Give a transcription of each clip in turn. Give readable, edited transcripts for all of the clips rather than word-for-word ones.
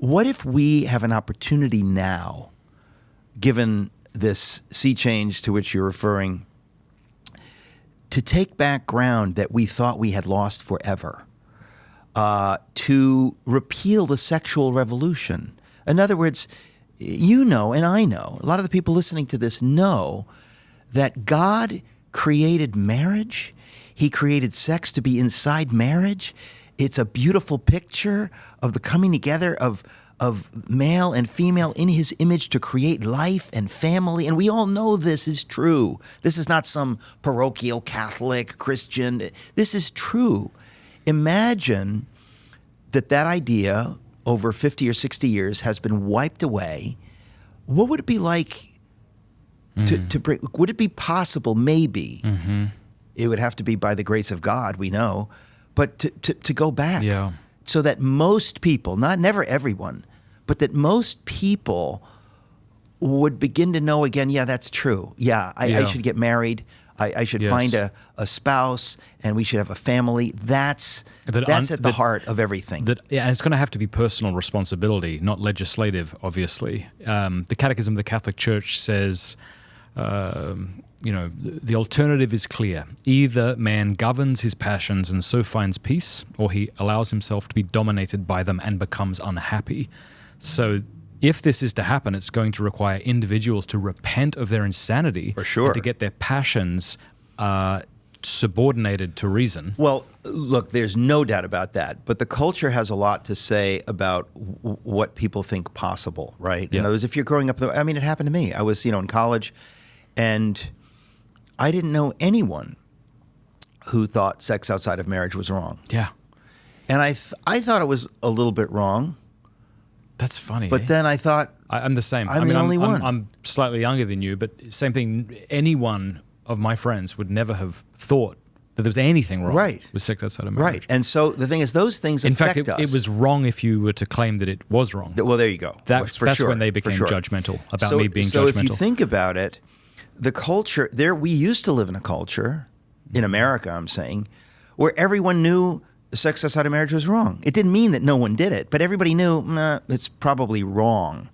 What if we have an opportunity now, given this sea change to which you're referring, to take back ground that we thought we had lost forever, to repeal the sexual revolution? In other words, you know, and I know, a lot of the people listening to this know that God created marriage. He created sex to be inside marriage. It's a beautiful picture of the coming together of male and female in his image to create life and family. And we all know this is true. This is not some parochial Catholic Christian. This is true. Imagine that idea over 50 or 60 years has been wiped away. What would it be like to bring? Would it be possible, maybe, it would have to be by the grace of God, we know, but to go back so that most people, never everyone, but that most people would begin to know again, yeah, that's true. I should get married. I should find a spouse, and we should have a family. That's at the heart of everything. And it's going to have to be personal responsibility, not legislative, obviously. The Catechism of the Catholic Church says, the alternative is clear. Either man governs his passions and so finds peace, or he allows himself to be dominated by them and becomes unhappy. So if this is to happen, it's going to require individuals to repent of their insanity, for sure, and to get their passions subordinated to reason. Well, look, there's no doubt about that. But the culture has a lot to say about what people think possible, right? In other words, if you're growing up, it happened to me. I was, in college, and I didn't know anyone who thought sex outside of marriage was wrong. Yeah. And I thought it was a little bit wrong. That's funny. But then I thought, I'm the same. I'm the only one. I'm slightly younger than you, but same thing. Anyone of my friends would never have thought that there was anything wrong with sex outside of marriage. Right. And so the thing is, those things affect us. In fact, it was wrong if you were to claim that it was wrong. Well, there you go. That's when they became judgmental about me being judgmental. So if you think about it, the culture we used to live in a culture, in America, I'm saying, where everyone knew sex outside of marriage was wrong. It didn't mean that no one did it, but everybody knew it's probably wrong.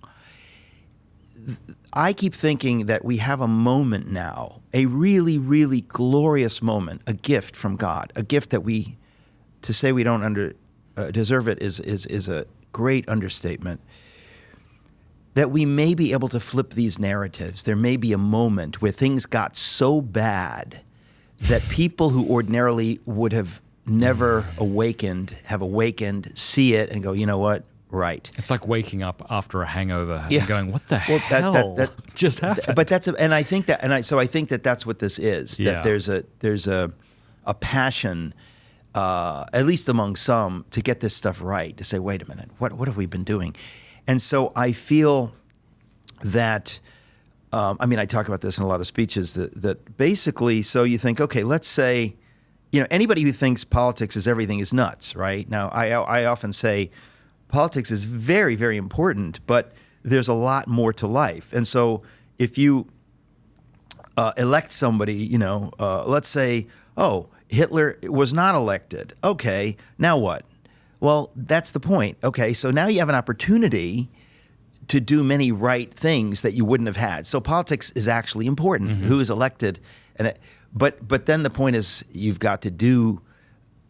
I keep thinking that we have a moment now, a really, really glorious moment, a gift from God, a gift that to say we don't deserve it is a great understatement, that we may be able to flip these narratives. There may be a moment where things got so bad that people who ordinarily would have never have awakened, see it, and go, you know what? Right. It's like waking up after a hangover and going, "What the hell that just happened?" But I think that that's what this is. That there's a passion, at least among some, to get this stuff right. To say, wait a minute, what have we been doing? And so I feel that. I talk about this in a lot of speeches. That basically, so you think, okay, let's say, anybody who thinks politics is everything is nuts, right? Now, I often say, politics is very, very important, but there's a lot more to life. And so if you elect somebody, let's say, Hitler was not elected. Okay, now what? Well, that's the point. Okay, so now you have an opportunity to do many right things that you wouldn't have had. So politics is actually important. Who is elected? But then the point is you've got to do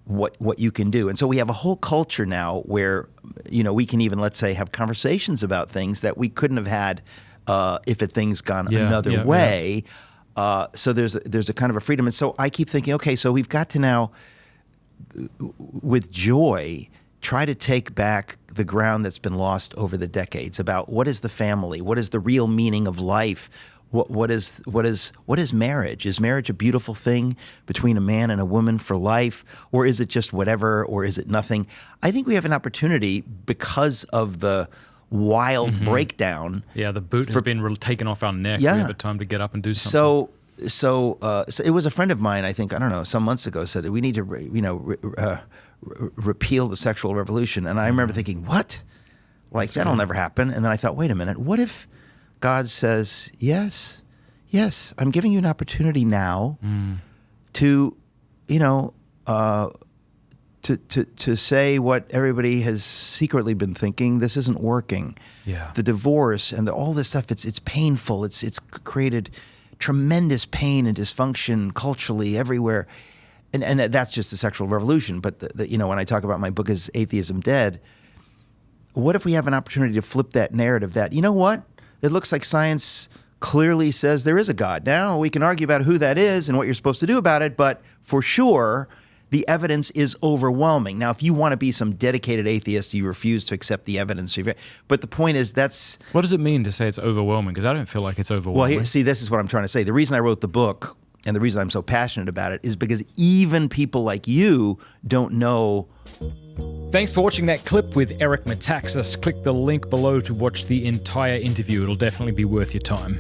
what you can do. And so we have a whole culture now where, we can even, let's say, have conversations about things that we couldn't have had if things gone another way. Yeah. So there's a kind of a freedom. And so I keep thinking, okay, so we've got to now, with joy, try to take back the ground that's been lost over the decades about what is the family, what is the real meaning of life, what is marriage? Is marriage a beautiful thing between a man and a woman for life, or is it just whatever, or is it nothing? I think we have an opportunity because of the wild breakdown. Yeah, the boot has been taken off our neck. Yeah. We have time to get up and do something. So it was a friend of mine, I think, some months ago, said that we need to repeal the sexual revolution. And I remember thinking, what? That'll never happen. And then I thought, wait a minute, what if God says, yes, I'm giving you an opportunity now to to say what everybody has secretly been thinking. This isn't working. Yeah. The divorce and all this stuff, it's painful. It's created tremendous pain and dysfunction culturally everywhere. And that's just the sexual revolution. But, when I talk about my book as Atheism Dead, what if we have an opportunity to flip that narrative that, you know what? It looks like science clearly says there is a God. Now we can argue about who that is and what you're supposed to do about it, but for sure, the evidence is overwhelming. Now, if you want to be some dedicated atheist, you refuse to accept the evidence. But the point is that's... What does it mean to say it's overwhelming? Because I don't feel like it's overwhelming. Well, see, this is what I'm trying to say. The reason I wrote the book and the reason I'm so passionate about it is because even people like you don't know... Thanks for watching that clip with Eric Metaxas. Click the link below to watch the entire interview. It'll definitely be worth your time.